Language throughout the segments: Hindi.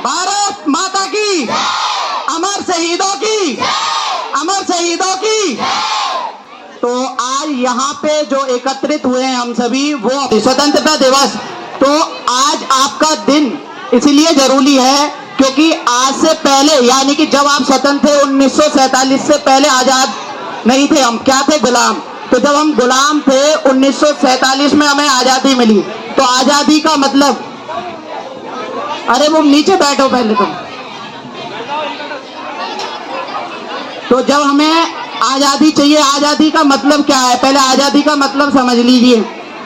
भारत माता की, अमर शहीदों की, अमर शहीदों की। तो आज यहाँ पे जो एकत्रित हुए हैं हम सभी, वो स्वतंत्रता दिवस। तो आज आपका दिन इसलिए जरूरी है क्योंकि आज से पहले, यानी कि जब आप स्वतंत्र थे 1947 से पहले आजाद नहीं थे, हम क्या थे? गुलाम। तो जब हम गुलाम थे 1947 में हमें आजादी मिली। तो आजादी का मतलब, अरे वो नीचे बैठो पहले तुम। तो जब हमें आजादी चाहिए, आजादी का मतलब क्या है? पहले आजादी का मतलब समझ लीजिए।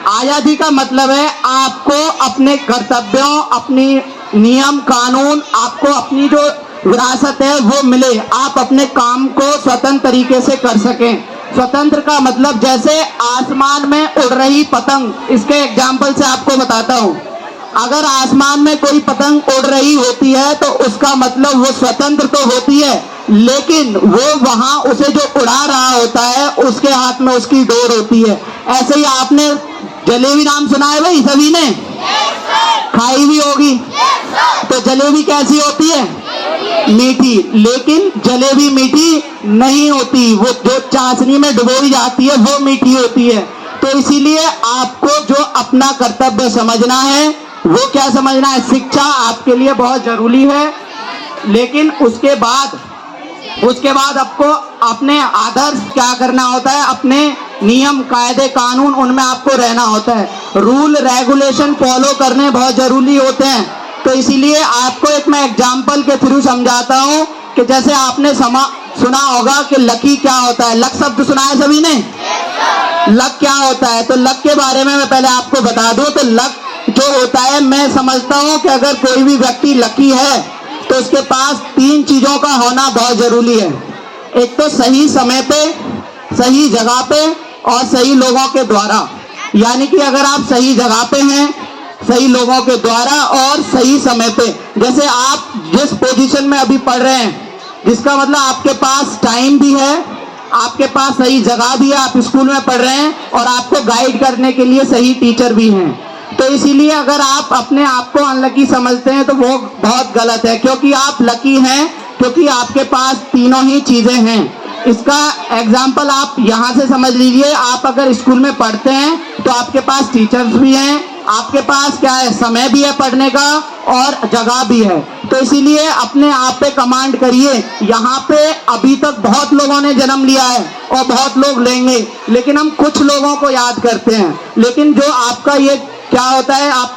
आजादी का मतलब है आपको अपने कर्तव्यों, अपनी नियम कानून, आपको अपनी जो विरासत है वो मिले, आप अपने काम को स्वतंत्र तरीके से कर सकें। स्वतंत्र का मतलब जैसे आसमान में उड़ रही पतंग, इसके एग्जाम्पल से आपको बताता हूँ। अगर आसमान में कोई पतंग उड़ रही होती है तो उसका मतलब वो स्वतंत्र तो होती है, लेकिन वो वहां उसे जो उड़ा रहा होता है उसके हाथ में उसकी डोर होती है। ऐसे ही आपने जलेबी नाम सुना है भाई सभी ने? खाई भी होगी। तो जलेबी कैसी होती है? मीठी। लेकिन जलेबी मीठी नहीं होती, वो जो चाशनी में डुबोई जाती है वो मीठी होती है। तो इसीलिए आपको जो अपना कर्तव्य समझना है वो क्या समझना है? शिक्षा आपके लिए बहुत जरूरी है, लेकिन उसके बाद आपको अपने आदर्श क्या करना होता है? अपने नियम कायदे कानून, उनमें आपको रहना होता है। रूल रेगुलेशन फॉलो करने बहुत जरूरी होते हैं। तो इसीलिए आपको एक मैं एग्जाम्पल के थ्रू समझाता हूँ कि जैसे आपने सुना होगा कि लकी क्या होता है। लक शब्द सुना है सभी ने? लक क्या होता है? तो लक के बारे में मैं पहले आपको बता दूं। तो लक जो होता है, मैं समझता हूं कि अगर कोई भी व्यक्ति लकी है तो उसके पास 3 चीजों का होना बहुत जरूरी है। एक तो सही समय पे, सही जगह पे और सही लोगों के द्वारा। यानी कि अगर आप सही जगह पे हैं, सही लोगों के द्वारा और सही समय पे, जैसे आप जिस पोजीशन में अभी पढ़ रहे हैं, जिसका मतलब आपके पास टाइम भी है, आपके पास सही जगह भी है, आप स्कूल में पढ़ रहे हैं और आपको गाइड करने के लिए सही टीचर भी हैं। तो इसीलिए अगर आप अपने आप को अनलकी समझते हैं तो वो बहुत गलत है, क्योंकि आप लकी हैं क्योंकि आपके पास तीनों ही चीजें हैं। इसका एग्जाम्पल आप यहाँ से समझ लीजिए। आप अगर स्कूल में पढ़ते हैं तो आपके पास टीचर्स भी हैं, आपके पास क्या है? समय भी है पढ़ने का और जगह भी है। तो इसीलिए अपने आप पे कमांड करिए। यहाँ पे अभी तक बहुत लोगों ने जन्म लिया है और बहुत लोग लेंगे, लेकिन हम कुछ लोगों को याद करते हैं। लेकिन जो आपका ये क्या होता है, आप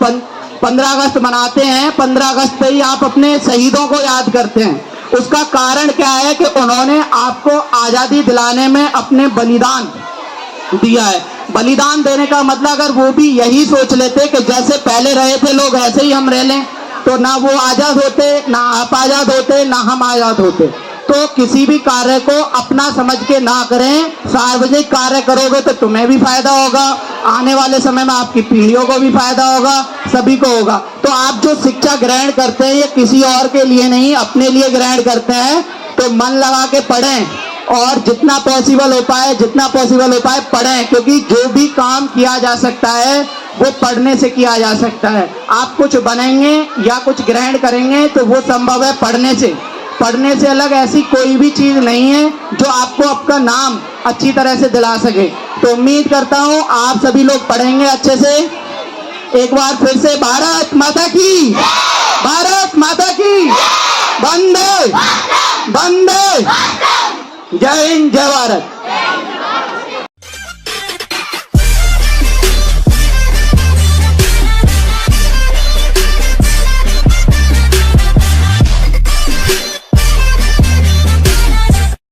15 अगस्त मनाते हैं, 15 अगस्त पे ही आप अपने शहीदों को याद करते हैं। उसका कारण क्या है कि उन्होंने आपको आजादी दिलाने में अपने बलिदान दिया है। बलिदान देने का मतलब अगर वो भी यही सोच लेते कि जैसे पहले रहे थे लोग ऐसे ही हम रह लें, तो ना वो आजाद होते, ना आप आजाद होते, ना हम आजाद होते। तो किसी भी कार्य को अपना समझ के ना करें। सार्वजनिक कार्य करोगे तो तुम्हें भी फायदा होगा, आने वाले समय में आपकी पीढ़ियों को भी फायदा होगा, सभी को होगा। तो आप जो शिक्षा ग्रहण करते हैं ये किसी और के लिए नहीं, अपने लिए ग्रहण करते हैं। तो मन लगा के पढ़ें और जितना पॉसिबल हो पाए पढ़ें, क्योंकि जो भी काम किया जा सकता है वो पढ़ने से किया जा सकता है। आप कुछ बनेंगे या कुछ ग्रहण करेंगे तो वो संभव है पढ़ने से। पढ़ने से अलग ऐसी कोई भी चीज नहीं है जो आपको आपका नाम अच्छी तरह से दिला सके। तो उम्मीद करता हूँ आप सभी लोग पढ़ेंगे अच्छे से। एक बार फिर से भारत माता की, भारत माता की, वंदे वंदे, जय हिंद, जय भारत।